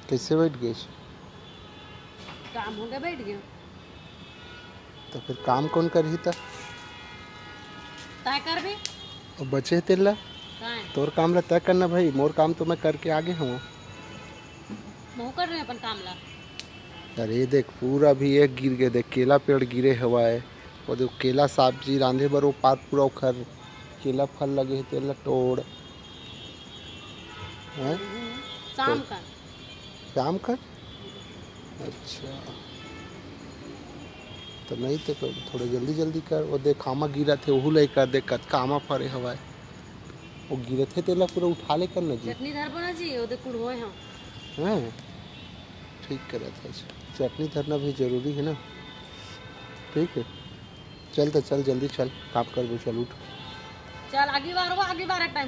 कैसे बैठ गई? काम हो गया बैठ गया। तो फिर काम कौन करही था? तय कर भी और बचे तेला तय तोर काम ला तय करना भाई, मोर काम तो मैं करके आगे हूँ। महू कर रहे हैं अपन काम ला। अरे देख पूरा भी एक गिर गए, देख केला पेड़ गिरे हवा है। और देख केला सब्जी रांधे बर वो पात पूरा उखर केला फल लगे है तेला तोड़ हैं। तो शाम का काम कर। अच्छा तो नहीं तो थोड़ा जल्दी जल्दी कर। वो देख खामा गिरा थे वहू ले कर देख कत कामा फरे हवाए। वो गिरे थे तेला पूरा उठा ले कर ना जी। चटनी धर बना जी ओदे कुड़होए हम। हैं ठीक करा था। चटनी धरना भी जरूरी है ना। ठीक है चल तो चल जल्दी चल काम कर वो चल उठ। चल आगे बार एक टाइम